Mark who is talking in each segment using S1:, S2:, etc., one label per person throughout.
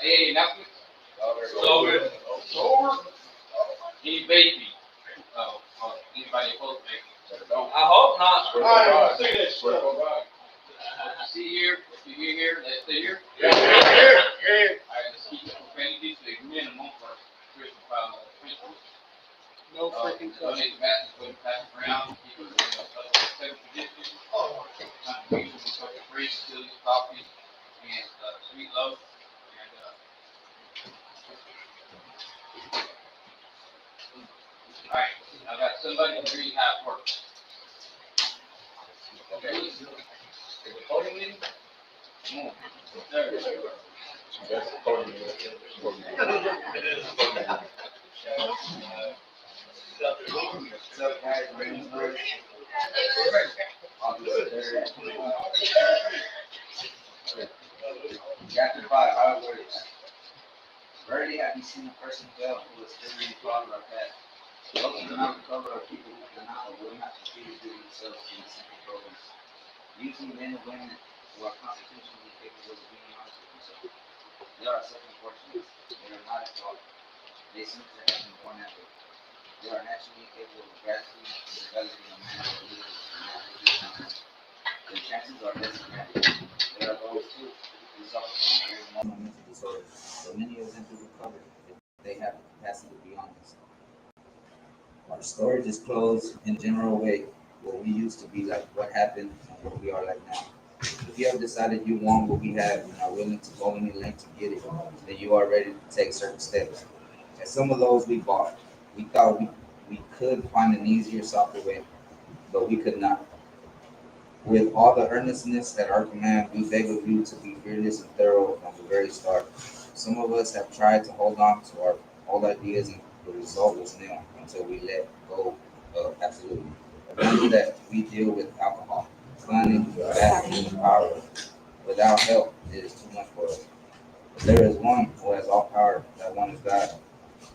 S1: Any announcements? Sober. Any baby? Anybody opposed to baby? I hope not. See here, if you here, let's stay here. All right, let's keep the profanity to a minimum for Christmas. No freaking donate the baskets for the pass around. Keep it seven traditions. Contributions for the free facilities, coffee, and sweet loaf. And all right, I got somebody who really have work. Okay. Is it voting meeting? Come on. That's the voting What's up, guys? Ready to start? Chapter 5, how it works. Rarely have you seen a person fail who is still really proud of our past. Most of them out recover are people who cannot or will not continue to do themselves in the simple programs. Usually men and women who are constitutionally capable of being honest with themselves. They are self-unfortunate. They are not at fault. They seem to have been born that way. They are naturally capable of gratitude and developing a manner of leadership and natural. The chances are less than that. There are those too who suffer from very normal mental disorders, but many of them do recover if they have the capacity to be honest. Our storage is closed in general way, what we used to be like, what happened, and what we are like now. If you have decided you want what we have and are willing to go any length to get it, then you are ready to take certain steps. And some of those we bought. We thought we could find an easier, softer way, but we could not. With all the earnestness at our command, we beg of you to be fearless and thorough from the very start. Some of us have tried to hold on to our old ideas, and the result was nil until we let go of absolutely. Remember that we deal with alcohol, fun, caffeine, and power. Without help, it is too much for us. But there is one who has all power. That one is God.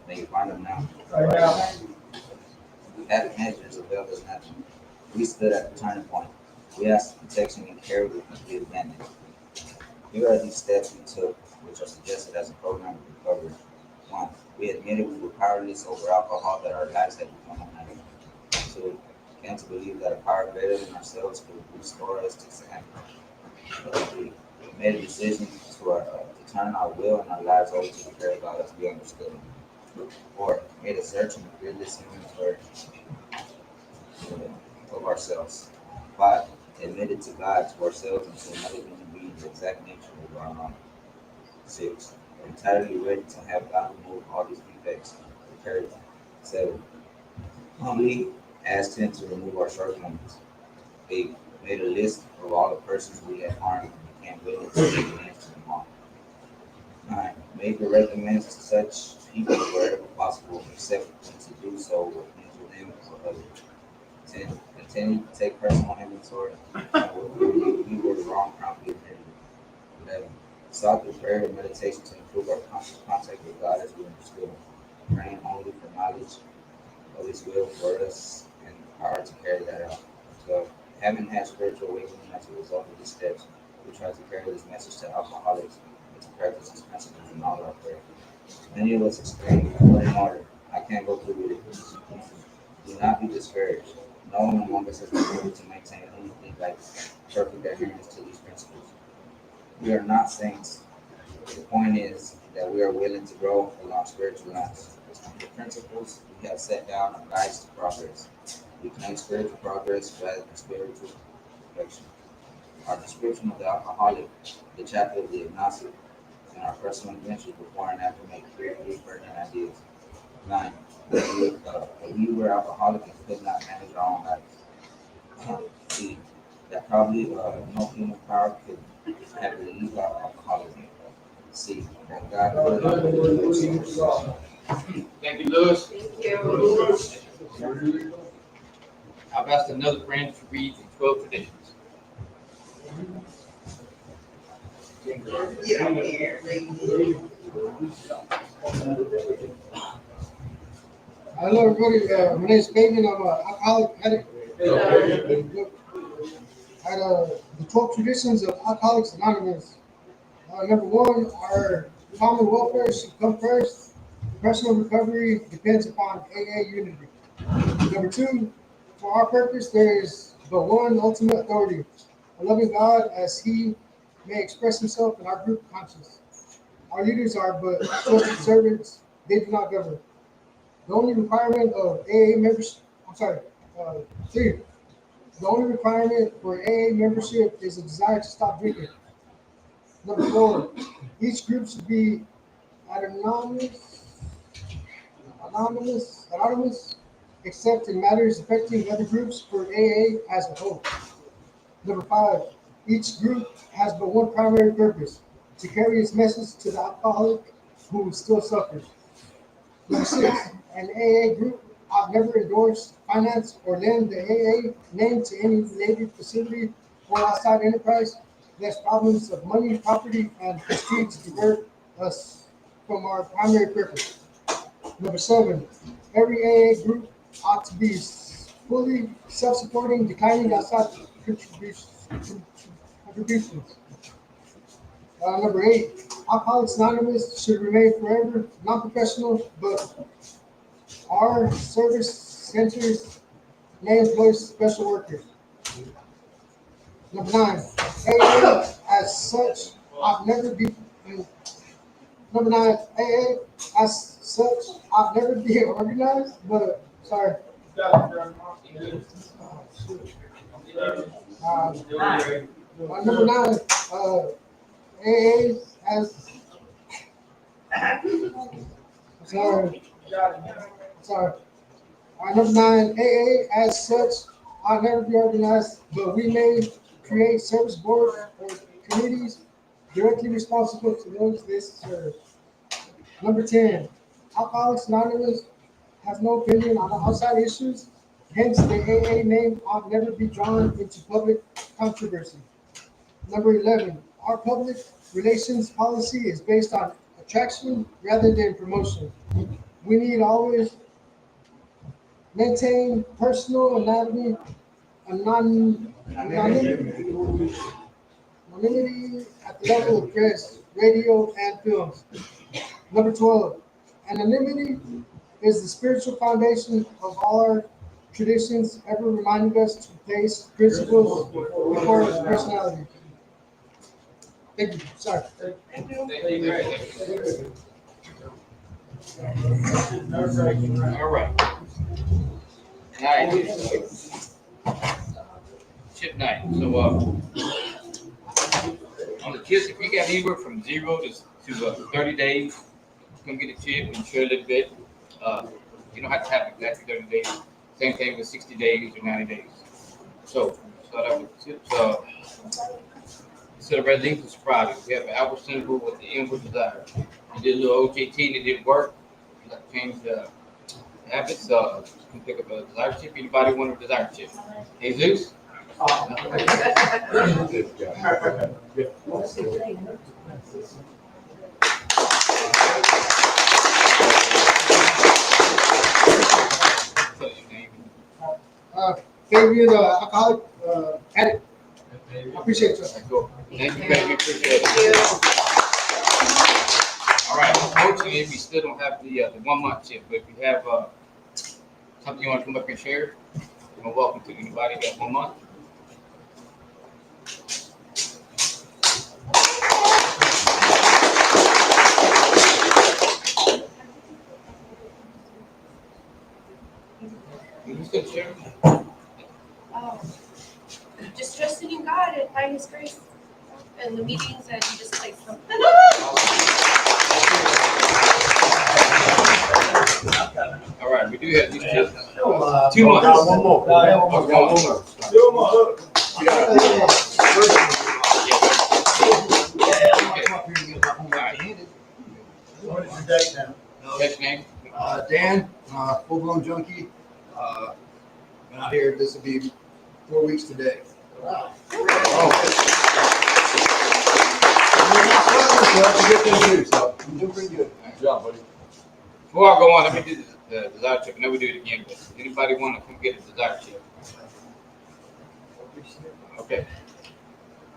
S1: May you find him now. That measures availed us nothing. We stood at the turning point. We asked for protection and care with complete abandon. Here are these steps we took, which are suggested as a program of recovery. 1. We admitted we were powerless over alcohol, that our lives had become unhappy. 2. We came to believe that a power greater than ourselves could restore us to sanity. 3. We made a decision to turn our will and our lives over to the care of God as we understood Him. 4. Made a search and fearless inventory of ourselves. 5. Admitted to God, to ourselves, and to another human being the exact nature of our own. 6. Entirely ready to have God remove all these defects. 7. Humbly asked Him to remove our shortcomings. 8. Made a list of all the persons we had harmed and became willing to make amends to them all. 9. Made direct amends to such people wherever possible, except when to do so would injure them or others. 10. Continue to take personal inventory of we were wrong promptly admitted. 11. Sought through prayer and meditation to improve our conscious contact with God as we understood Him, praying only for knowledge of His will for us and the power to carry that out. 12. Having had spiritual awakening as a result of these steps, we try to carry this message to alcoholics and to practice these principles in all our prayer. Many of us exclaim, "What in order? I can't go through with it." Do not be discouraged. No one among us has been able to maintain anything like perfect adherence to these principles. We are not saints. The point is that we are willing to grow along spiritual lines. The principles we have set down are guides to progress. We claim spiritual progress rather than spiritual perfection. Our description of the alcoholic, the chapter of the agnostic, and our personal adventures before and after make clear these pertinent ideas. 9. We were alcoholic and could not manage our own lives. C. That probably no human power could have relieved our alcoholism. C. That God could. Thank you, Lewis. Thank you. I've asked another friend to read the 12 traditions.
S2: Hello, everybody. My name is Fabian. I'm an alcoholic addict. The 12 traditions of Alcoholics Anonymous. Number 1 are common welfare should come first. Personal recovery depends upon AA unity. Number two, for our purpose, there is but one ultimate authority, a loving God as he may express himself in our group conscience. Our leaders are but trusted servants, they do not govern. The only requirement of AA membership, uh, three, the only requirement for AA membership is a desire to stop drinking. Number four, each group should be anonymous, anonymous, except in matters affecting other groups for AA as a whole. Number five, each group has but one primary purpose, to carry its message to the alcoholic who still suffers. Number six, an AA group ought never endorse, finance, or lend the AA name to any related facility or outside enterprise, lest problems of money, property, and prestige divert us from our primary purpose. Number seven, every AA group ought to be fully self-supporting, declining outside contributions. Number eight, Alcoholics Anonymous should remain forever non-professional, but our service centers may employ special workers. Number nine, AA as such ought never be. Number nine, AA as such ought never be organized, but sorry. Number nine, AA as sorry, sorry. Number nine, AA as such ought never be organized, but we may create service boards or committees directly responsible to those they serve. Number 10, Alcoholics Anonymous has no opinion on outside issues, hence the AA name ought never be drawn into public controversy. Number 11, our public relations policy is based on attraction rather than promotion. We need always maintain personal anonymity at the level of press, radio, and films. Number 12, anonymity is the spiritual foundation of all our traditions, ever reminding us to place principles before personality. Thank you. Sorry.
S3: All right. Night. Chip night. So, on the chips, if you got anywhere from 0 to 30 days, come get a chip and share a little bit. You don't have to have exactly 30 days. Same thing with 60 days or 90 days. So, start out with tips. Instead of resolutions Friday, we have an outward symbol with the inward desire. You did a little OJT and it didn't work. You like to change the habits. You can pick up a desire chip. Anybody want a desire chip? Jesus?
S2: Fabian, alcoholic addict. I appreciate you.
S3: Thank you, baby. Appreciate it. All right. Unfortunately, we still don't have the 1 month chip, but if you have something you want to come up and share, you're welcome to. Anybody got 1 month? Who's going to share?
S4: Just trusting in God and by His grace and the meetings that He just placed them.
S3: All right, we do have these chips. 2 months.
S5: One more. What is your date now?
S3: Next name?
S5: Dan, full-blown junkie. Been out here, this will be 4 weeks today. Wow. That's a good thing too, so I'm doing pretty good.
S3: Good job, buddy. Before I go on, let me do the desire chip. I know we do it again, but anybody want to come get a desire chip? Okay.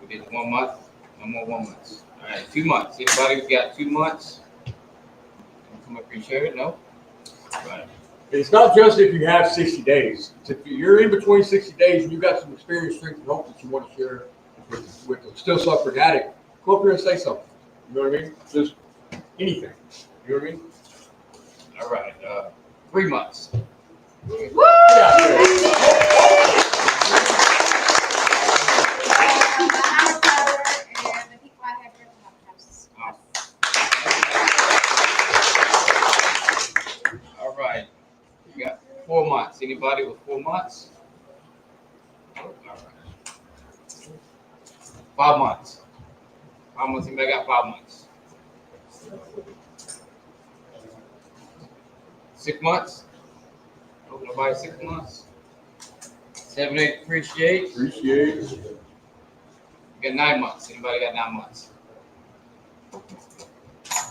S3: We did 1 month. No more 1 month. All right, 2 months. Anybody who's got 2 months? Come up here and share it? No? All right.
S6: It's not just if you have 60 days. It's if you're in between 60 days and you've got some experience, strength, and hope that you want to share with the still suffering addict, go up here and say something. You know what I mean? Just anything. You know what I mean?
S3: All right. 3 months.
S4: Woo!
S3: All right. We got 4 months. Anybody with 4 months? All right. 5 months. 5 months. Anybody got 5 months? 6 months? Oh, nobody 6 months? 7, 8, appreciate.
S6: Appreciate.
S3: We got 9 months. Anybody got 9 months?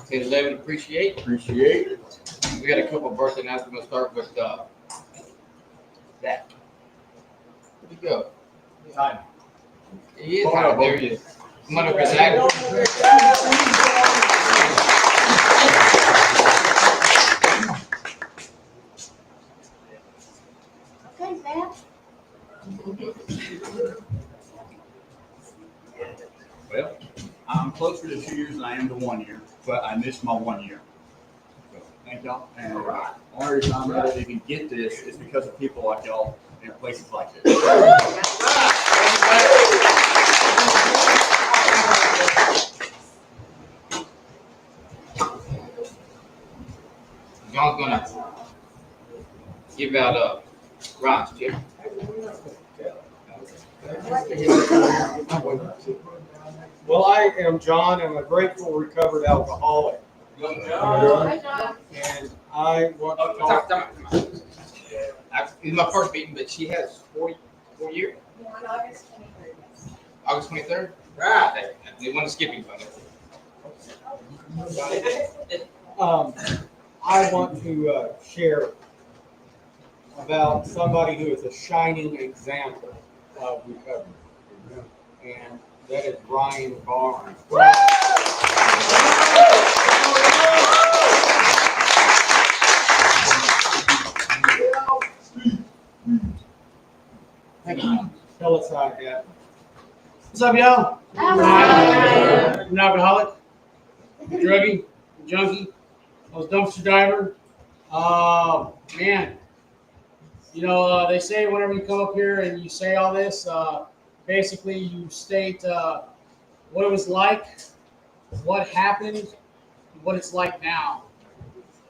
S3: 10, 11, appreciate.
S6: Appreciate.
S3: We got a couple of birthday nights. We're gonna start with Zach. Where'd he go?
S6: Time.
S3: He is high. There he is. Come on over, Zach.
S4: Okay, Zach.
S5: Well, I'm closer to 2 years than I am to 1 year, but I missed my 1 year. So, thank y'all. And the only reason I'm able to even get this is because of people like y'all in places like this.
S3: John's gonna give out Ron's chip.
S7: Well, I am John. I'm a grateful recovered alcoholic.
S4: Hi, John.
S7: And I want to talk.
S3: This is my first meeting, but she has 4 years.
S4: On August 23rd.
S3: August 23rd? Right. They want to skip you, brother.
S7: I want to share about somebody who is a shining example of recovery. And that is Ryan Barnes. Tell us how that.
S8: What's up, y'all?
S4: Hi.
S8: I'm an alcoholic, druggie, junkie. I was a dumpster diver. Man, you know, they say whenever you come up here and you say all this, basically you state what it was like, what happened, what it's like now.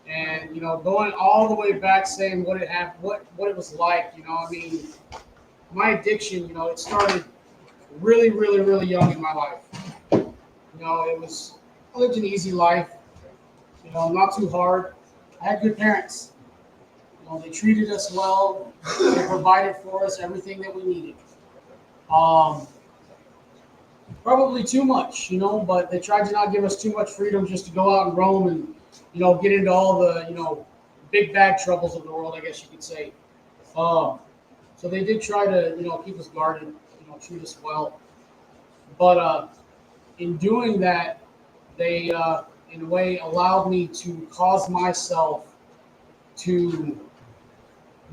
S8: And, you know, going all the way back saying what it happened, what it was like, you know, I mean, my addiction, you know, it started really, really, really young in my life. You know, I lived an easy life, you know, not too hard. I had good parents. You know, they treated us well. They provided for us everything that we needed. Probably too much, you know, but they tried to not give us too much freedom just to go out and roam and, you know, get into all the, you know, big bad troubles of the world, I guess you could say. So they did try to, you know, keep us guarded, you know, treat us well. But in doing that, they, in a way, allowed me to cause myself to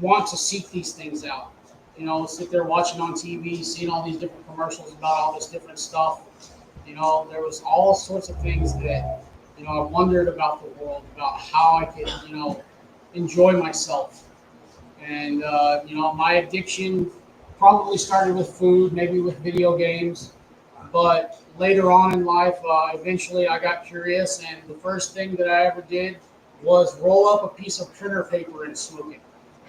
S8: want to seek these things out. You know, sit there watching on TV, seeing all these different commercials about all this different stuff. You know, there was all sorts of things that, you know, I wondered about the world, about how I could, you know, enjoy myself. And, you know, my addiction probably started with food, maybe with video games. But later on in life, eventually I got curious. And the first thing that I ever did was roll up a piece of printer paper and smoke it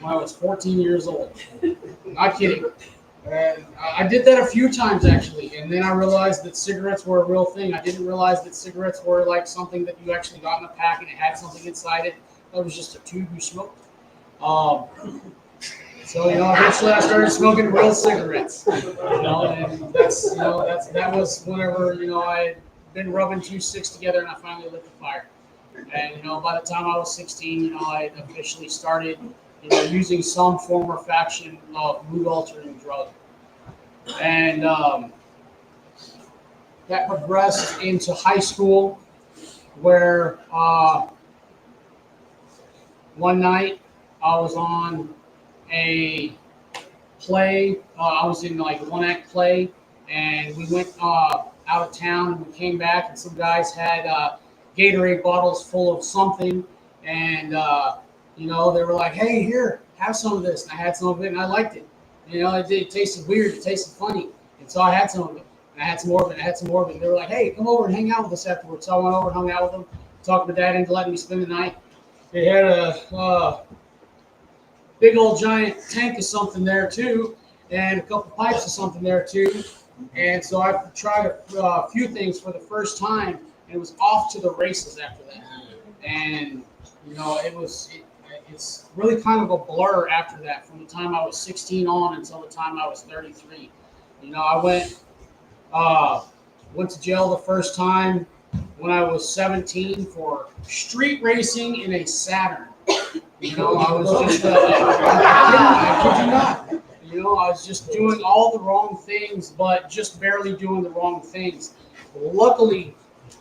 S8: when I was 14 years old. Not kidding. And I did that a few times, actually. And then I realized that cigarettes were a real thing. I didn't realize that cigarettes were like something that you actually got in a pack and it had something inside it. That was just a tube you smoked. So, you know, eventually I started smoking real cigarettes, you know, and that's, you know, that was whenever, you know, I had been rubbing 2 sticks together and I finally lit the fire. And, you know, by the time I was 16, you know, I officially started, you know, using some form or faction of mood altering drug. And that progressed into high school, where one night I was on a play. I was in like a one-act play, and we went out of town. And we came back, and some guys had Gatorade bottles full of something, and they were like, "Hey, here, have some of this." And I had some of it, and I liked it. It tasted weird. It tasted funny, and so I had some of it. And I had some more of it. I had some more of it. And they were like, "Hey, come over and hang out with us afterwards." So I went over and hung out with them, talked my dad into letting me spend the night. They had a big old giant tank of something there too, and a couple pipes of something there too. And so I tried a few things for the first time, and it was off to the races after that. And it's really kind of a blur after that, from the time I was 16 on until the time I was 33. I went to jail the first time when I was 17 for street racing in a Saturn. I was just, I kid you not. I was just doing all the wrong things, but just barely doing the wrong things. Luckily,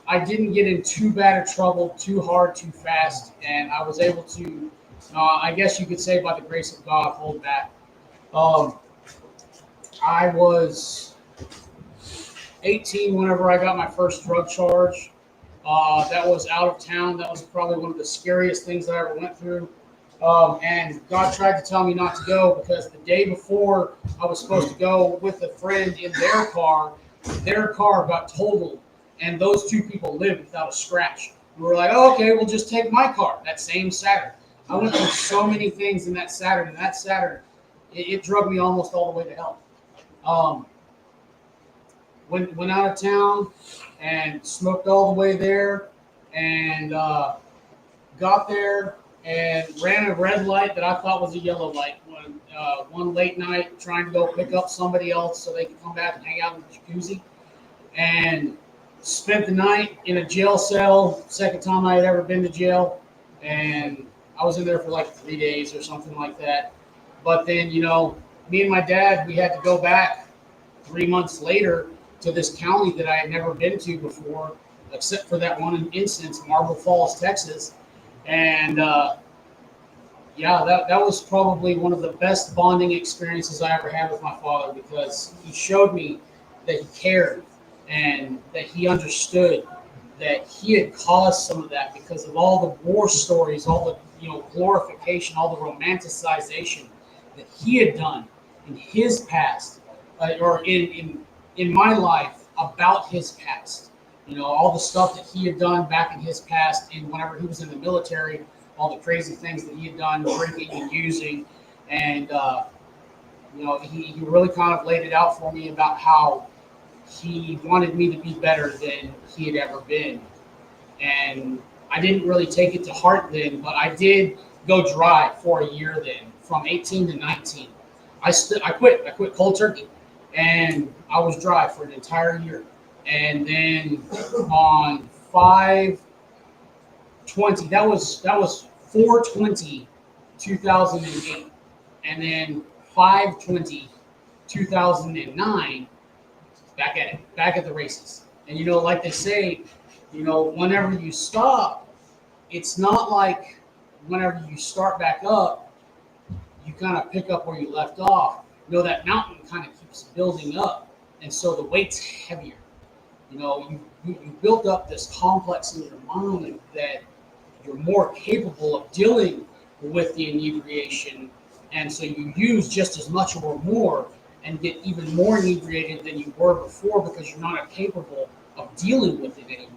S8: I didn't get in too bad of trouble, too hard, too fast, and I was able to, I guess you could say by the grace of God, hold back. I was 18 whenever I got my first drug charge. That was out of town. That was probably one of the scariest things that I ever went through. And God tried to tell me not to go, because the day before I was supposed to go with a friend in their car got totaled, and those two people lived without a scratch. We were like, "Oh, okay, we'll just take my car." That same Saturday, I went through so many things in that Saturday. It drug me almost all the way to hell. Went out of town and smoked all the way there, and got there and ran a red light that I thought was a yellow light one late night, trying to go pick up somebody else so they could come back and hang out in the jacuzzi, and spent the night in a jail cell. Second time I had ever been to jail, and I was in there for like 3 days or something like that. But then, me and my dad, we had to go back 3 months later to this county that I had never been to before, except for that one instance, Marble Falls, Texas. And that was probably one of the best bonding experiences I ever had with my father, because he showed me that he cared and that he understood that he had caused some of that because of all the war stories, all the glorification, all the romanticization that he had done in his past, or in my life about his past. All the stuff that he had done back in his past, and whenever he was in the military, all the crazy things that he had done, drinking and using, and he really kind of laid it out for me about how he wanted me to be better than he had ever been. And I didn't really take it to heart then, but I did go dry for a year then, from 18 to 19. I quit cold turkey, and I was dry for an entire year. And then on 5/20, that was 4/20, 2008, and then 5/20, 2009, back at the races. And like they say, whenever you stop, it's not like whenever you start back up, you kind of pick up where you left off. That mountain kind of keeps building up, and so the weight's heavier. You built up this complex in your mind that you're more capable of dealing with the inebriation, and so you use just as much or more and get even more inebriated than you were before, because you're not capable of dealing with it anymore.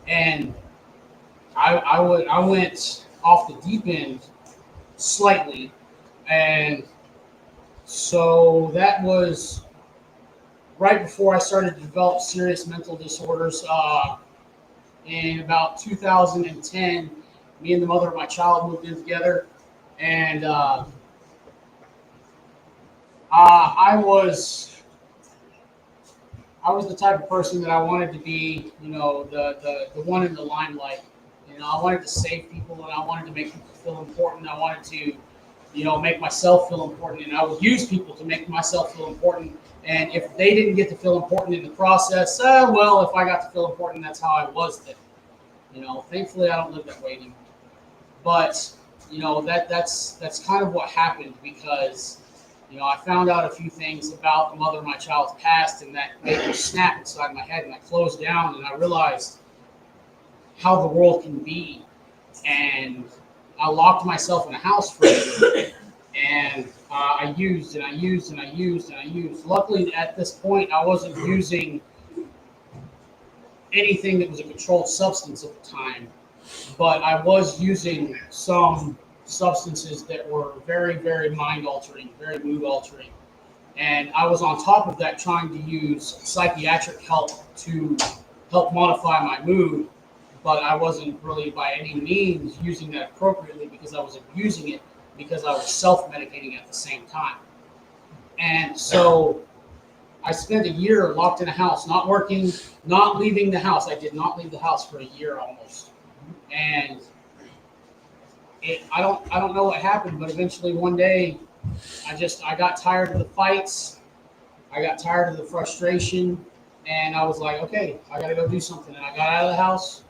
S8: And I went off the deep end slightly, and so that was right before I started to develop serious mental disorders. In about 2010, me and the mother of my child moved in together, and I was the type of person that I wanted to be, the one in the limelight. I wanted to save people, and I wanted to make people feel important. I wanted to make myself feel important, and I would use people to make myself feel important. And if they didn't get to feel important in the process, well, if I got to feel important, that's how I was then. Thankfully, I don't live that way anymore. But that's kind of what happened because I found out a few things about the mother of my child's past, and that made me snap inside my head, and I closed down, and I realized how the world can be. And I locked myself in a house for a year, and I used and I used and I used and I used. Luckily, at this point, I wasn't using anything that was a controlled substance at the time, but I was using some substances that were very, very mind altering, very mood altering. And I was on top of that trying to use psychiatric help to help modify my mood, but I wasn't really by any means using that appropriately because I was abusing it because I was self-medicating at the same time. And so I spent a year locked in a house, not working, not leaving the house. I did not leave the house for a year almost. And I don't know what happened, but eventually one day I got tired of the fights. I got tired of the frustration, and I was like, okay, I got to go do something. And I got out of the house,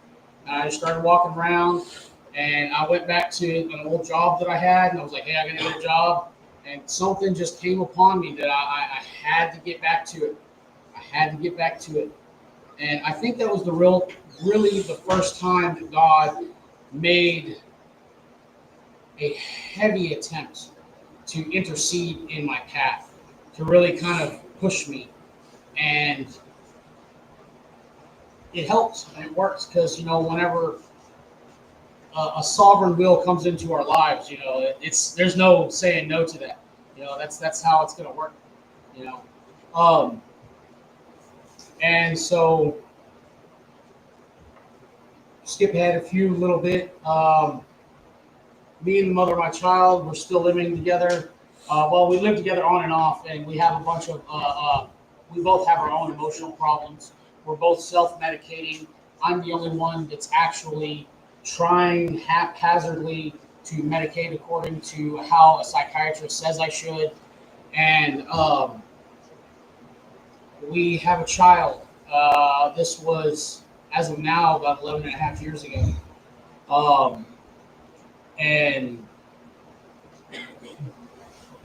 S8: and I just started walking around, and I went back to an old job that I had, and I was like, hey, I got to get a job. And something just came upon me that I had to get back to it. I had to get back to it. And I think that was really the first time that God made a heavy attempt to intercede in my path, to really kind of push me. And it helps and it works because, whenever a sovereign will comes into our lives, there's no saying no to that. That's how it's going to work, And so, skip ahead a few little bit. Me and the mother of my child, we're still living together. We live together on and off, and we have a bunch of, we both have our own emotional problems. We're both self-medicating. I'm the only one that's actually trying haphazardly to medicate according to how a psychiatrist says I should. And we have a child. This was, as of now, about 11 and a half years ago. And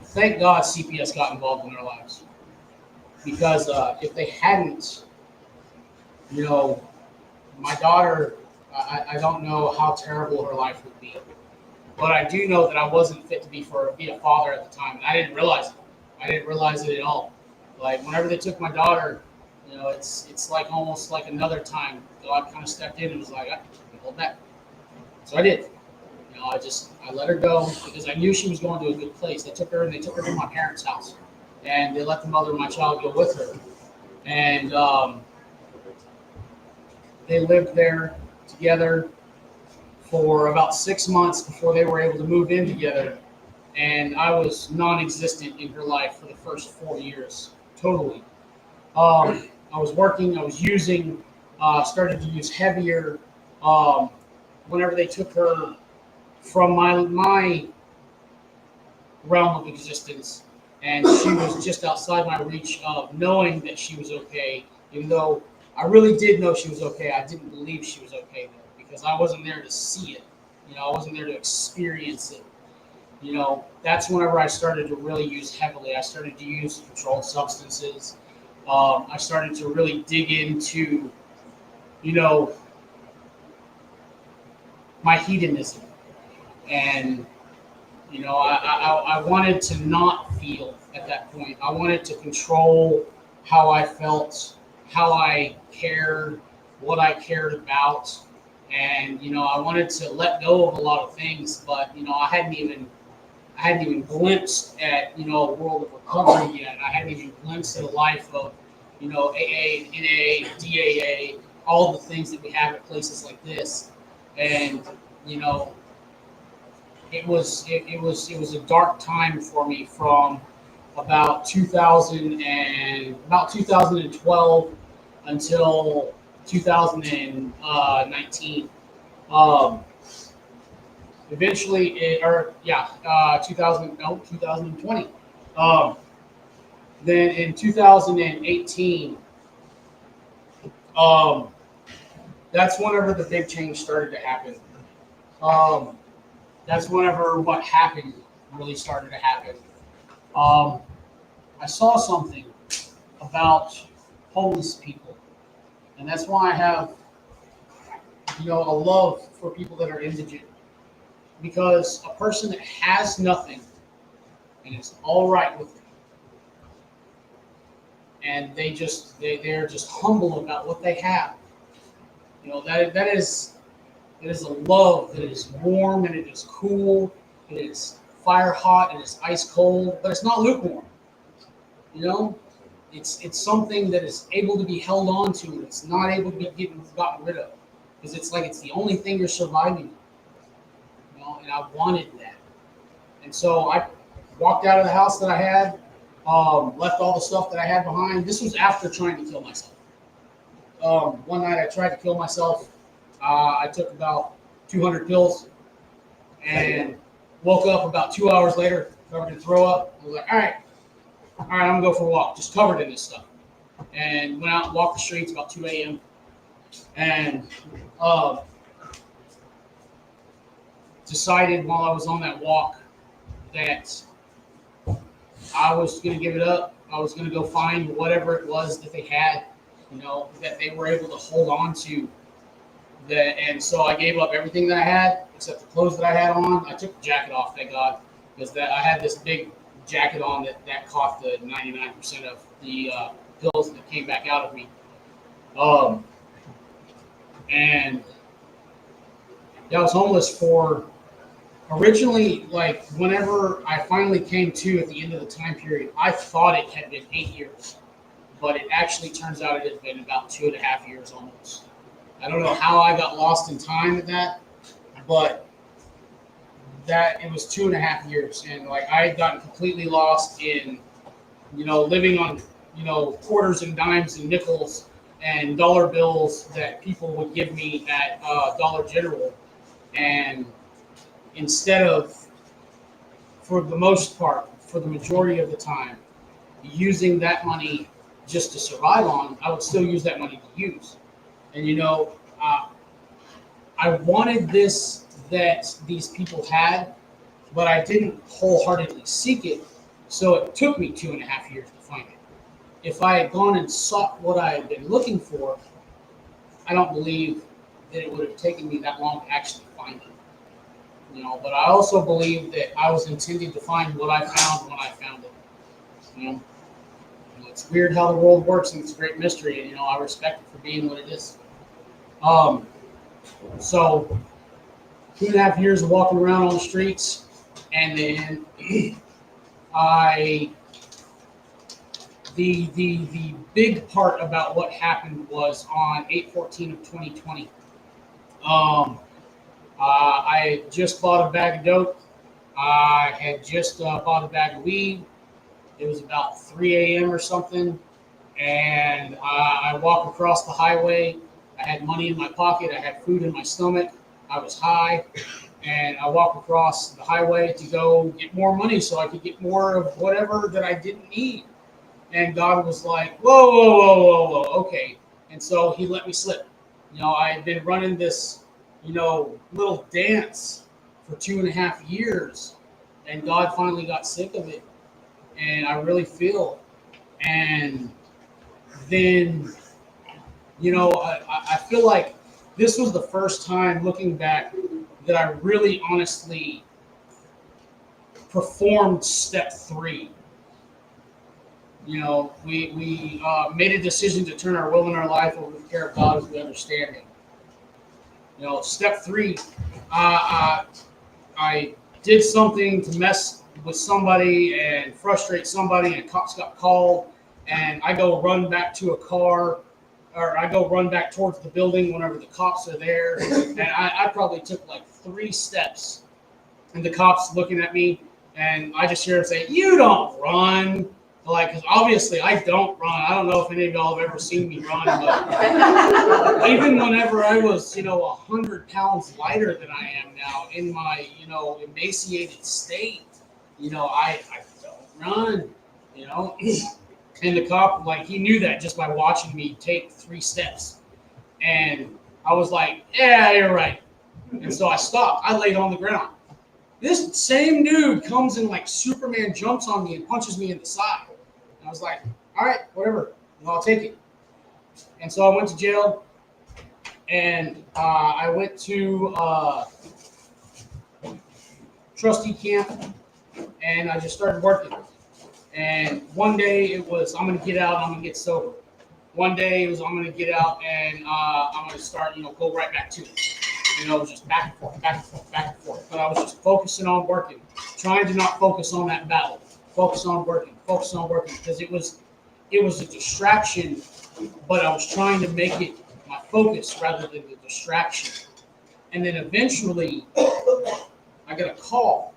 S8: thank God CPS got involved in our lives. Because if they hadn't, my daughter, I don't know how terrible her life would be. But I do know that I wasn't fit to be a father at the time. And I didn't realize it. I didn't realize it at all. Like, whenever they took my daughter, it's like almost like another time God kind of stepped in and was like, hold back. So I did. I let her go because I knew she was going to a good place. They took her to my parents' house, and they let the mother of my child go with her. And they lived there together for about 6 months before they were able to move in together. And I was non-existent in her life for the first 4 years, totally. I was working, I was using, started to use heavier. Whenever they took her from my realm of existence, and she was just outside my reach of knowing that she was okay, even though I really did know she was okay. I didn't believe she was okay though, because I wasn't there to see it. I wasn't there to experience it. That's whenever I started to really use heavily. I started to use controlled substances. I started to really dig into, my hedonism. And, I wanted to not feel at that point. I wanted to control how I felt, how I cared, what I cared about. And, I wanted to let go of a lot of things, but, I hadn't even glimpsed at, a world of recovery yet. I hadn't even glimpsed at a life of, AA, NA, DAA, all the things that we have at places like this. And, it was a dark time for me from about 2012 until 2019. eventually, 2020. Then in 2018, that's whenever the big change started to happen. That's whenever what happened really started to happen. I saw something about homeless people, and that's why I have, a love for people that are indigent. Because a person that has nothing and is all right with it, and they're just humble about what they have. That is a love that is warm and it is cool. It is fire hot and it's ice cold, but it's not lukewarm. You know, it's something that is able to be held on to and it's not able to be gotten rid of, because it's like it's the only thing you're surviving. And I wanted that, and so I walked out of the house that I had, left all the stuff that I had behind. This was after trying to kill myself. One night I tried to kill myself. I took about 200 pills and woke up about 2 hours later, covered in throw up. I was like, all right, I'm gonna go for a walk, just covered in this stuff. And went out and walked the streets about 2 a.m. and decided while I was on that walk that I was gonna give it up. I was gonna go find whatever it was that they had, that they were able to hold on to. And so I gave up everything that I had except the clothes that I had on. I took the jacket off, thank God, because I had this big jacket on that caught the 99% of the pills that came back out of me. And I was homeless for originally, like, whenever I finally came to at the end of the time period, I thought it had been 8 years, but it actually turns out it had been about 2.5 years almost. I don't know how I got lost in time at that, but that it was 2.5 years, and like I had gotten completely lost in, living on, quarters and dimes and nickels and dollar bills that people would give me at Dollar General, and instead of, for the most part, for the majority of the time, using that money just to survive on, I would still use that money to use. And I wanted this that these people had, but I didn't wholeheartedly seek it. So it took me 2.5 years to find it. If I had gone and sought what I had been looking for, I don't believe that it would have taken me that long to actually find it. But I also believe that I was intended to find what I found when I found it. It's weird how the world works, and it's a great mystery, and I respect it for being what it is. So 2.5 years of walking around on the streets, and then the big part about what happened was on 8/14 of 2020. I had just bought a bag of dope. I had just bought a bag of weed. It was about 3 a.m. or something, and I walked across the highway. I had money in my pocket. I had food in my stomach. I was high, and I walked across the highway to go get more money so I could get more of whatever that I didn't need. And God was like, whoa, whoa, whoa, whoa, whoa, okay. And so he let me slip. I had been running this, little dance for 2.5 years, and God finally got sick of it. And I really feel. And then, I feel like this was the first time, looking back, that I really honestly performed step 3. We made a decision to turn our will and our life over to the care of God as we understand it. Step 3, I did something to mess with somebody and frustrate somebody, and cops got called, and I go run back to a car, or I go run back towards the building whenever the cops are there, and I probably took like 3 steps, and the cops looking at me, and I just hear him say, "You don't run." Like, because obviously I don't run. I don't know if any of y'all have ever seen me run, but even whenever I was, 100 pounds lighter than I am now in my, emaciated state, I don't run, And the cop, like, he knew that just by watching me take 3 steps. And I was like, yeah, you're right. And so I stopped. I laid on the ground. This same dude comes and like Superman jumps on me and punches me in the side. And I was like, all right, whatever. I'll take it. And so I went to jail, and I went to trustee camp, and I just started working. And one day it was, I'm going to get out, I'm going to get sober. One day it was, I'm going to get out, and I'm going to start, go right back to it. Just back and forth, back and forth, back and forth. But I was just focusing on working, trying to not focus on that battle. Focus on working, because it was a distraction, but I was trying to make it my focus rather than the distraction. And then eventually, I got a call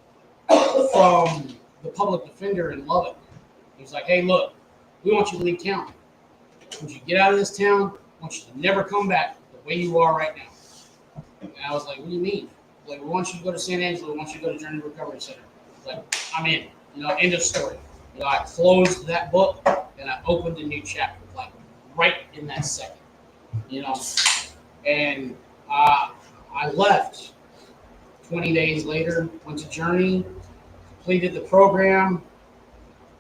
S8: from the public defender in Lubbock. He was like, hey, look, we want you to leave town. I want you to get out of this town. I want you to never come back the way you are right now. And I was like, what do you mean? Like, we want you to go to San Angelo. We want you to go to Journey Recovery Center. Like, I'm in. End of story. I closed that book and I opened a new chapter, like right in that second. And I left 20 days later, went to Journey, completed the program.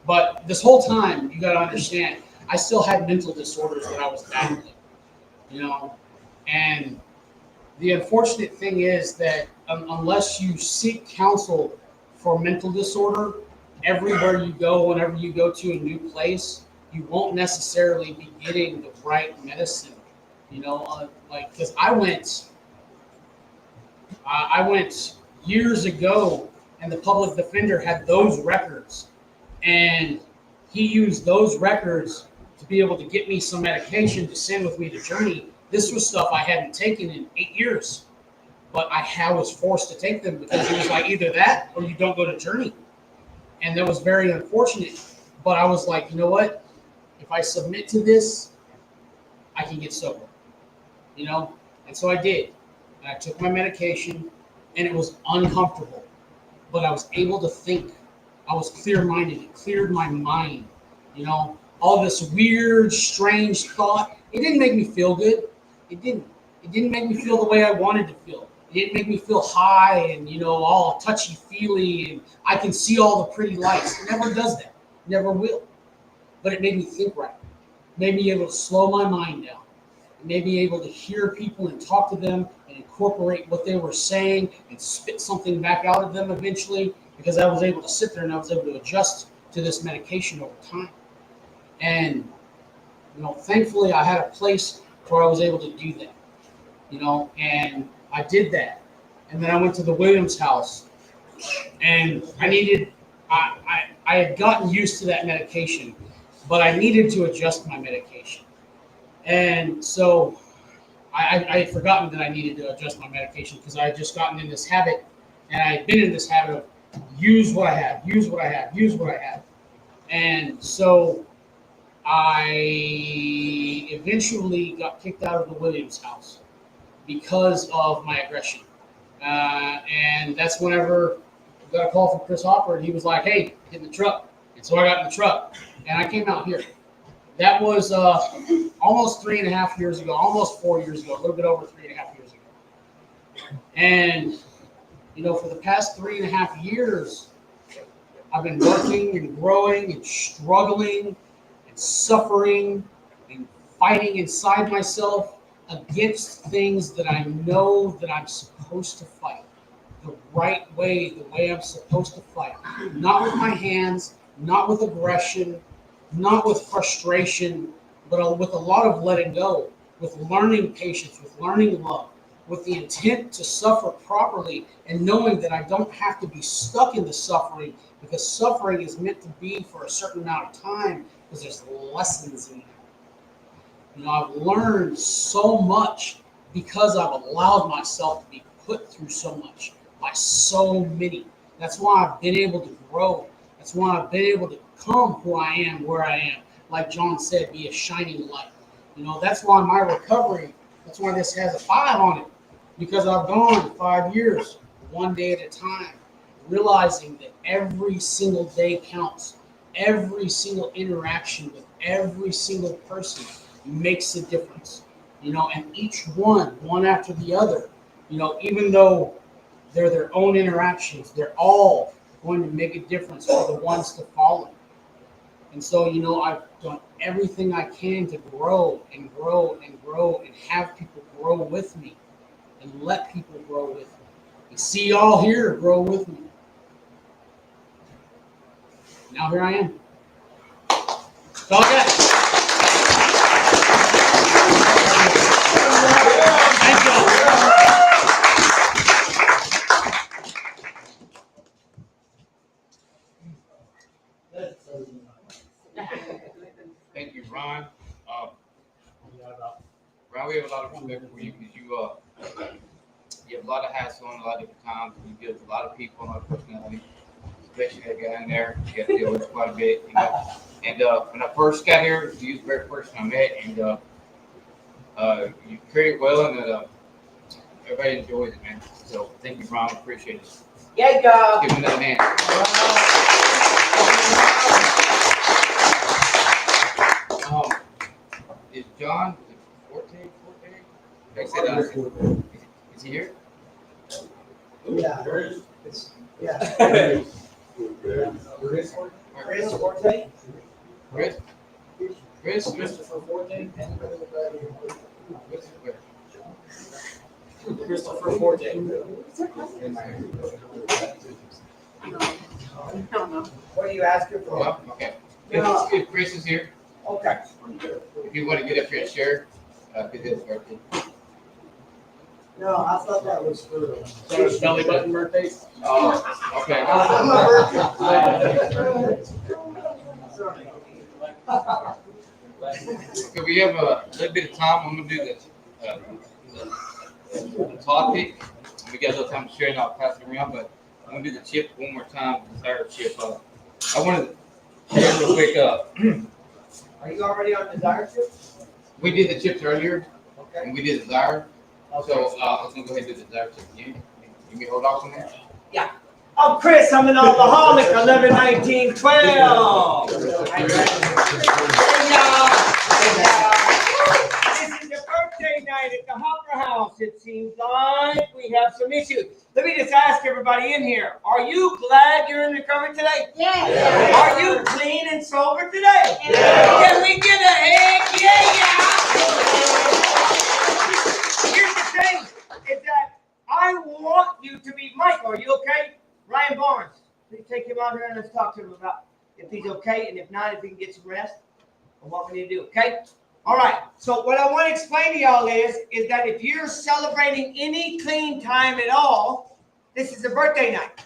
S8: But this whole time, you got to understand, I still had mental disorders that I was battling, and the unfortunate thing is that unless you seek counsel for mental disorder, everywhere you go, whenever you go to a new place, you won't necessarily be getting the right medicine. Because I went years ago, and the public defender had those records, and he used those records to be able to get me some medication to send with me to Journey. This was stuff I hadn't taken in 8 years, but I was forced to take them because it was like either that or you don't go to Journey. And that was very unfortunate. But I was like, you know what? If I submit to this, I can get sober. And so I did. And I took my medication, and it was uncomfortable. But I was able to think. I was clear-minded. It cleared my mind. All this weird, strange thought. It didn't make me feel good. It didn't. It didn't make me feel the way I wanted to feel. It didn't make me feel high and, all touchy-feely, and I can see all the pretty lights. It never does that. It never will. But it made me think right. It made me able to slow my mind down. It made me able to hear people and talk to them and incorporate what they were saying and spit something back out of them eventually, because I was able to sit there and I was able to adjust to this medication over time. And, thankfully I had a place where I was able to do that, and I did that. And then I went to the Williams house, and I had gotten used to that medication, but I needed to adjust my medication. And so I had forgotten that I needed to adjust my medication because I had just gotten in this habit, and I had been in this habit of use what I have, use what I have, use what I have. And so I eventually got kicked out of the Williams house because of my aggression. And that's whenever I got a call from Chris Hopper, and he was like, hey, get in the truck. And so I got in the truck, and I came out here. That was almost 3.5 years ago, almost 4 years ago, a little bit over 3.5 years ago. And, for the past 3.5 years, I've been working and growing and struggling and suffering and fighting inside myself against things that I know that I'm supposed to fight the right way, the way I'm supposed to fight. Not with my hands, not with aggression, not with frustration, but with a lot of letting go, with learning patience, with learning love, with the intent to suffer properly and knowing that I don't have to be stuck in the suffering, because suffering is meant to be for a certain amount of time, because there's lessons in that. I've learned so much because I've allowed myself to be put through so much by so many. That's why I've been able to grow. That's why I've been able to become who I am, where I am. Like John said, be a shining light. You know, that's why my recovery, that's why this has a 5 on it. Because I've gone 5 years, one day at a time, realizing that every single day counts. Every single interaction with every single person makes a difference. You know, and each one after the other, you know, even though they're their own interactions, they're all going to make a difference for the ones to follow. And so, you know, I've done everything I can to grow and grow and grow and have people grow with me and let people grow with me. And see y'all here grow with me. Now here I am. That's all I got. Thank
S3: Thank you, Ron. Ron, we have a lot of respect for you because you have a lot of hassle on a lot of different times. You deal with a lot of people, a lot of personality, especially that guy in there. You got to deal with quite a bit, you know. And when I first got here, you was the very person I met, and you treated well, and everybody enjoys it, man. So thank you, Ron. Appreciate it.
S9: Yeah, y'all.
S3: Give him another hand. Is John Forte? Did I say that? Is he here?
S9: Yeah. Yeah. Chris Forte?
S3: Chris?
S8: Christopher Forte. Christopher Forte.
S9: What are you asking for?
S3: Oh, okay.
S9: No.
S3: If Chris is here,
S9: Okay.
S3: if you want to get up here and share, because it's birthday.
S9: No, I thought that was for.
S8: So it's belly button birthdays.
S3: Oh, okay. Okay, we have a little bit of time. I'm gonna do the topic. We got a little time to share, and I'll pass it around. But I'm gonna do the chip one more time. The desired chip. I wanted to share real quick.
S9: Are you already on desire trip?
S3: We did the chips earlier,
S9: Okay.
S3: and we did the desire.
S9: Okay.
S3: So I was gonna go ahead and do the desire chip. You can hold off on that.
S9: I'm Chris. I'm an alcoholic. 11/19/12. Hey, y'all. This is the birthday night at the Hopper House. It seems like we have some issues. Let me just ask everybody in here: are you glad you're in recovery today?
S10: Yeah.
S9: Are you clean and sober today?
S10: Yeah.
S9: Can we get a heck yeah? Here's the thing: is that I want you to be Michael. Are you okay? Ryan Barnes, please take him out here and let's talk to him about if he's okay, and if not, if he can get some rest and what we need to do, okay? All right, so what I want to explain to y'all is that if you're celebrating any clean time at all, this is a birthday night.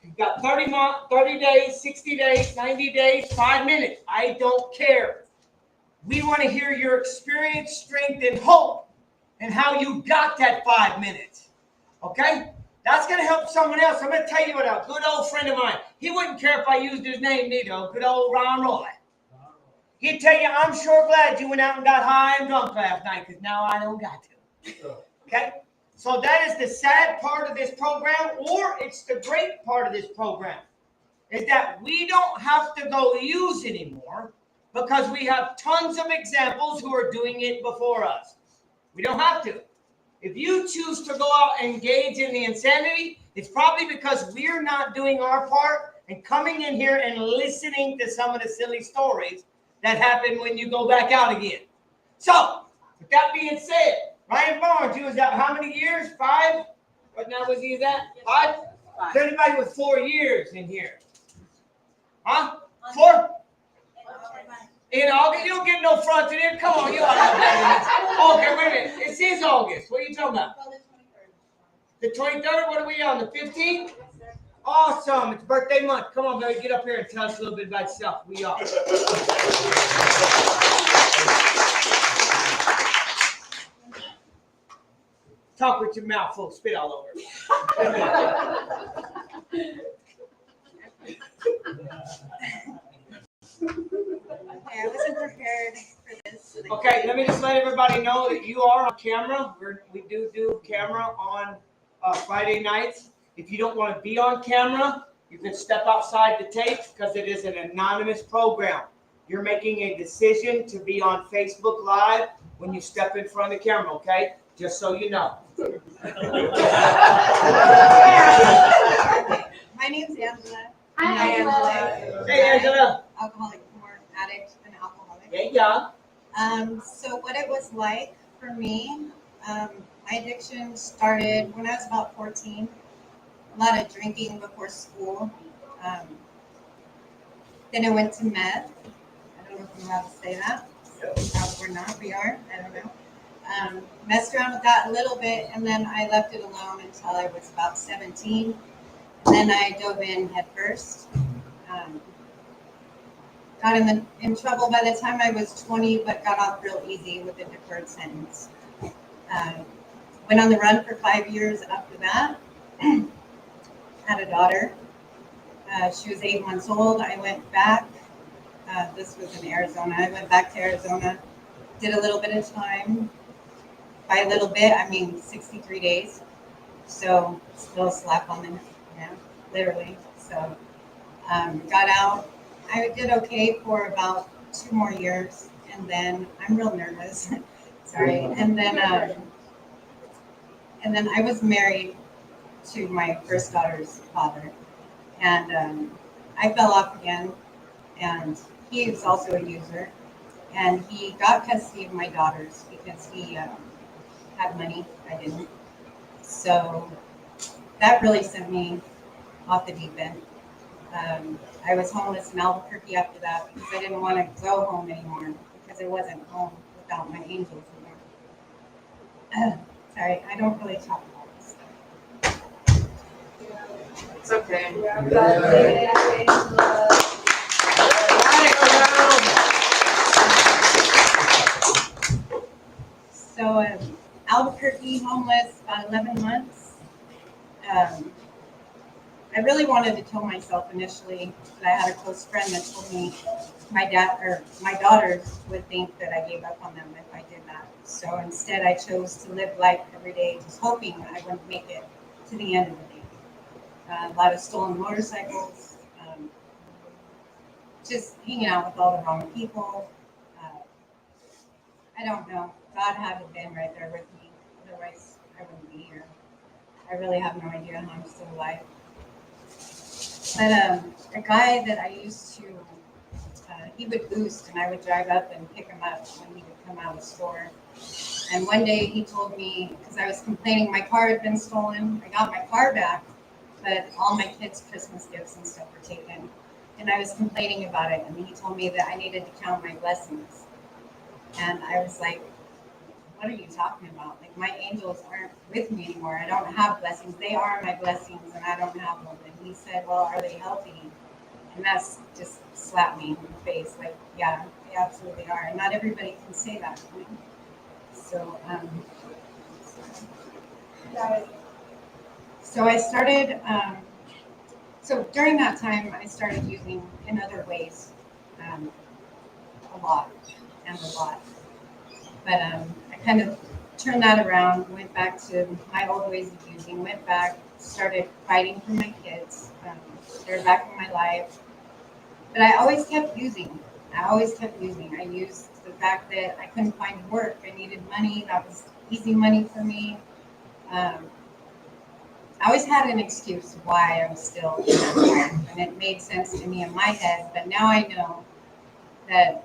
S9: You've got 30 days, 60 days, 90 days, 5 minutes. I don't care. We want to hear your experience, strength, and hope and how you got that 5 minutes, okay? That's going to help someone else. I'm going to tell you what a good old friend of mine, he wouldn't care if I used his name neither, good old Ron Roy. He'd tell you, I'm sure glad you went out and got high and drunk last night because now I don't got to. Okay? So that is the sad part of this program, or it's the great part of this program, is that we don't have to go use anymore because we have tons of examples who are doing it before us. We don't have to. If you choose to go out and engage in the insanity, it's probably because we're not doing our part and coming in here and listening to some of the silly stories that happen when you go back out again. So, with that being said, Ryan Barnes, you was out how many years? 5? What now was he at? 5? Is there anybody with 4 years in here? Huh? 4? In August? You don't get no front in here. Come on, you ought to know better. Okay, wait a minute. It says August. What are you talking about? The 23rd? What are we on? The 15th? Awesome. It's birthday month. Come on, baby. Get up here and tell us a little bit about yourself. We are. Talk with your mouth full. Spit all over.
S10: Okay, I wasn't prepared for this.
S9: Okay, let me just let everybody know that you are on camera. We do camera on Friday nights. If you don't want to be on camera, you can step outside the tape because it is an anonymous program. You're making a decision to be on Facebook Live when you step in front of the camera, okay? Just so you know.
S10: My name's Angela.
S4: Hi, Angela.
S9: Hey, Angela.
S10: Alcoholic, more addict than alcoholic.
S9: Hey, yeah.
S10: So what it was like for me, my addiction started when I was about 14. A lot of drinking before school. Then I went to meth. I don't know if I'm allowed to say that. We're not, we are, I don't know. Messed around with that a little bit, and then I left it alone until I was about 17. And then I dove in head first. Got in trouble by the time I was 20, but got off real easy with a deferred sentence. Went on the run for 5 years after that. Had a daughter. She was 8 months old. I went back. This was in Arizona. I went back to Arizona, did a little bit of time. By a little bit, I mean 63 days. So still a slap on the, literally. So got out. I did okay for about 2 more years, and then I'm real nervous. Sorry. And then I was married to my first daughter's father, and I fell off again. And he was also a user, and he got custody of my daughters because he had money. I didn't. So that really sent me off the deep end. I was homeless in Albuquerque after that because I didn't want to go home anymore because I wasn't home without my angels anymore. Sorry, I don't really talk about this stuff.
S4: It's okay.
S10: So Albuquerque, homeless, about 11 months. I really wanted to kill myself initially, but I had a close friend that told me my daughters would think that I gave up on them if I did that. So instead, I chose to live life every day, just hoping I wouldn't make it to the end of the day. A lot of stolen motorcycles, just hanging out with all the wrong people. I don't know. God had been right there with me. Otherwise, I wouldn't be here. I really have no idea how I'm still alive. But a guy that I used to, he would boost, and I would drive up and pick him up when he would come out of the store. And one day he told me, because I was complaining my car had been stolen, I got my car back, but all my kids' Christmas gifts and stuff were taken. And I was complaining about it, and he told me that I needed to count my blessings. And I was like, what are you talking about? Like, my angels aren't with me anymore. I don't have blessings. They are my blessings, and I don't have them. And he said, well, are they healthy? And that's just slapped me in the face. Like, yeah, they absolutely are. And not everybody can say that to me. So, so I started, so during that time, I started using in other ways, a lot. But I kind of turned that around, went back to my old ways of using, went back, started fighting for my kids. They're back in my life. But I always kept using. I used the fact that I couldn't find work. I needed money. That was easy money for me. I always had an excuse why I was still in that life. And it made sense to me in my head. But now I know that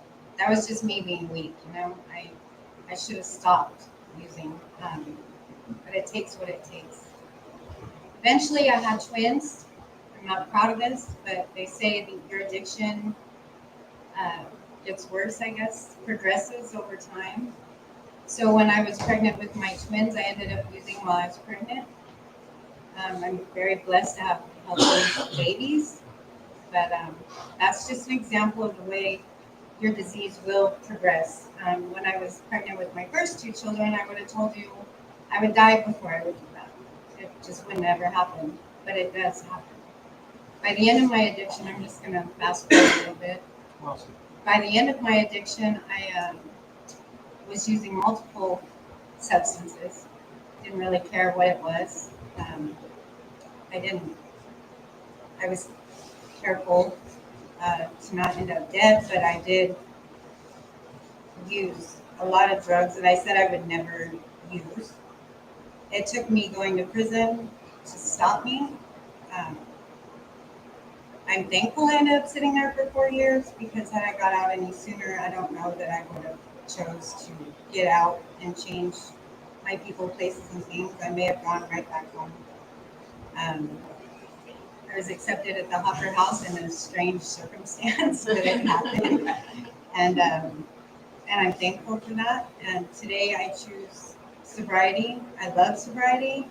S10: was just me being weak, I should have stopped using, but it takes what it takes. Eventually, I had twins. I'm not proud of this, but they say that your addiction gets worse, I guess, progresses over time. So when I was pregnant with my twins, I ended up using while I was pregnant. I'm very blessed to have healthy babies, but that's just an example of the way your disease will progress. When I was pregnant with my first 2 children, I would have told you I would die before I would do that. It just wouldn't ever happen, but it does happen. By the end of my addiction, I'm just going to fast forward a little bit. by the end of my addiction, I was using multiple substances. Didn't really care what it was. I was careful to not end up dead, but I did use a lot of drugs that I said I would never use. It took me going to prison to stop me. I'm thankful I ended up sitting there for 4 years, because had I got out any sooner, I don't know that I would have chose to get out and change my people, places, and things. I may have gone right back home. I was accepted at the Hopper House in a strange circumstance that it happened, and I'm thankful for that. And today I choose sobriety. I love sobriety.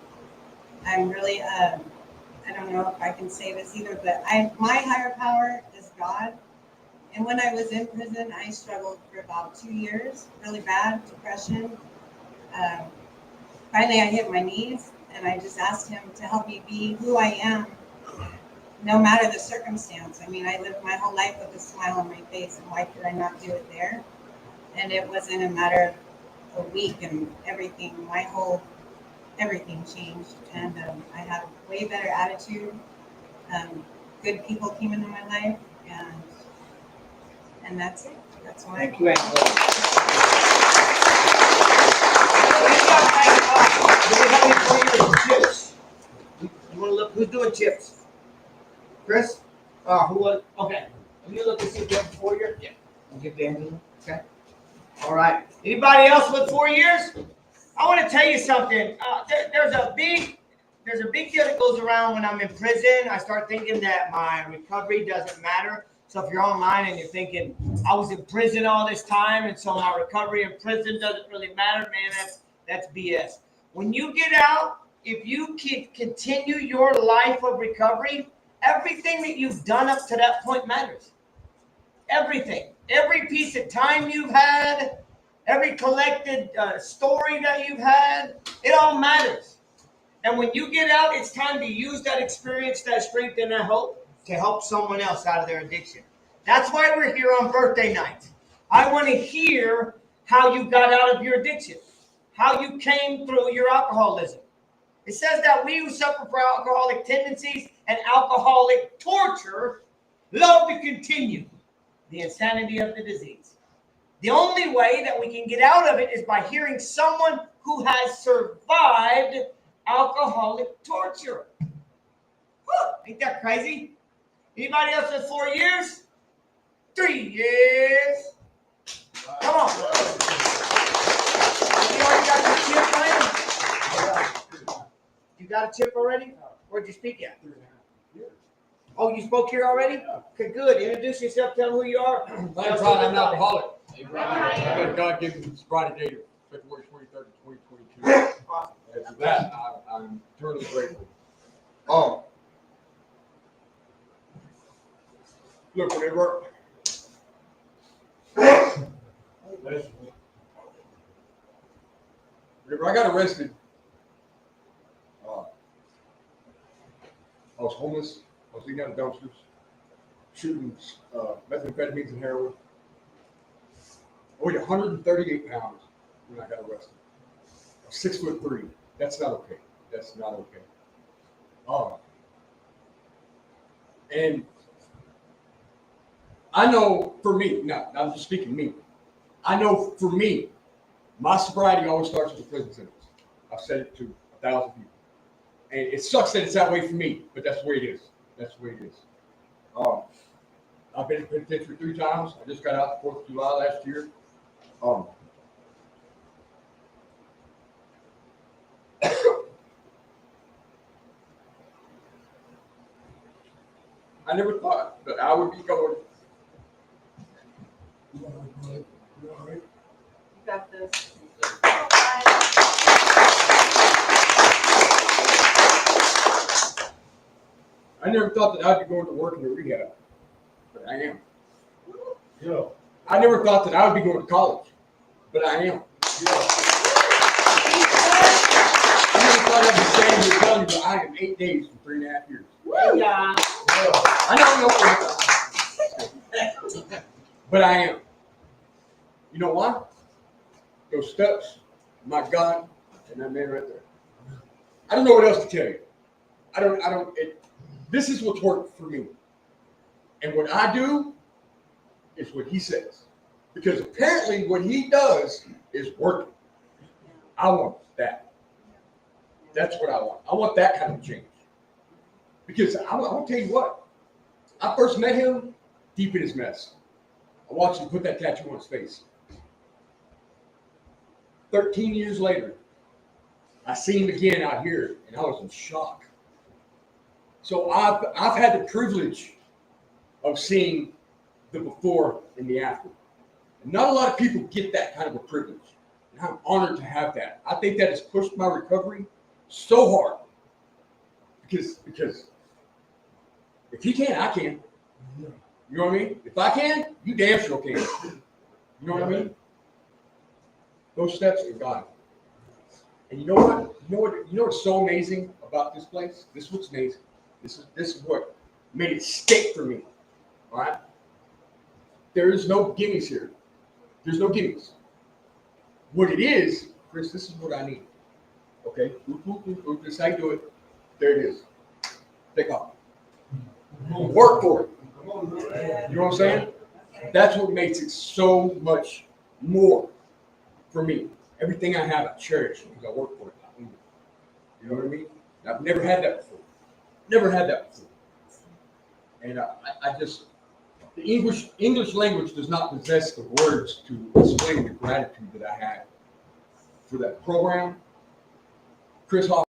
S10: I'm really I don't know if I can say this either, but my higher power is God. And when I was in prison, I struggled for about 2 years, really bad depression. Finally, I hit my knees, and I just asked him to help me be who I am, no matter the circumstance. I mean, I lived my whole life with a smile on my face, and why could I not do it there? And it wasn't a matter of a week, and everything changed, and I had a way better attitude. Good people came into my life, and that's it. That's why.
S9: Thank you, Angela. Do we have any players of chips? You want to look? Who's doing chips? Chris? Who was? Okay. Let me look and see if you have 4 years. Yeah. I'll give to Angela. Okay. All right. Anybody else with 4 years? I want to tell you something. There's a big deal that goes around when I'm in prison. I start thinking that my recovery doesn't matter. So if you're online and you're thinking, I was in prison all this time, and so my recovery in prison doesn't really matter, man, that's BS. When you get out, if you can continue your life of recovery, everything that you've done up to that point matters. Everything. Every piece of time you've had, every collected story that you've had, it all matters. And when you get out, it's time to use that experience, that strength, and that hope to help someone else out of their addiction. That's why we're here on birthday night. I want to hear how you got out of your addiction, how you came through your alcoholism. It says that we who suffer from alcoholic tendencies and alcoholic torture love to continue the insanity of the disease. The only way that we can get out of it is by hearing someone who has survived alcoholic torture. Whew, ain't that crazy? Anybody else with 4 years? 3 years? Come on. You already got your chip, Ryan? You got a chip already? Where'd you speak at? Oh, you spoke here already? Okay, good. Introduce yourself. Tell them who you are.
S6: I'm an alcoholic. God gave me sobriety date of February 23rd, 2022. And for that, I'm eternally grateful. Look, whenever I got arrested, I was homeless. I was eating out of dumpsters, shooting methamphetamines and heroin. I weighed 138 pounds when I got arrested. I was 6'3". That's not okay. That's not okay. And I know for me, no, I'm just speaking me. I know for me, my sobriety always starts with the prison sentence. I've said it to 1,000 people. And it sucks that it's that way for me, but that's the way it is. That's the way it is. I've been in penitentiary 3 times. I just got out the 4th of July last year. I never thought that I would be going.
S10: You got this.
S6: I never thought that I'd be going to work in a rehab, but I am. Yeah. I never thought that I would be going to college, but I am. Yeah. I never thought I'd be standing here telling you that I am 8 days from 3.5 years.
S9: Yeah.
S6: I don't know. But I am. You know why? Those steps, my God, and that man right there. I don't know what else to tell you. This is what's worked for me. And what I do is what he says. Because apparently what he does is working. I want that. That's what I want. I want that kind of change. Because I'm going to tell you what. I first met him deep in his mess. I watched him put that tattoo on his face. 13 years later, I seen him again out here, and I was in shock. So I've had the privilege of seeing the before and the after. And not a lot of people get that kind of a privilege. And I'm honored to have that. I think that has pushed my recovery so hard. Because if he can, I can. You know what I mean? If I can, you damn sure can. You know what I mean? Those steps are God. And you know what? You know what's so amazing about this place? This is what's amazing. This is what made it stick for me. All right? There is no gimmies here. There's no gimmies. What it is, Chris, this is what I need. Okay? This is how you do it. There it is. Take off. Work for it. You know what I'm saying? That's what makes it so much more for me. Everything I have, I cherish because I work for it. You know what I mean? I've never had that before. Never had that before. And I just, the English language does not possess the words to explain the gratitude that I had for that program. Chris Hoffman.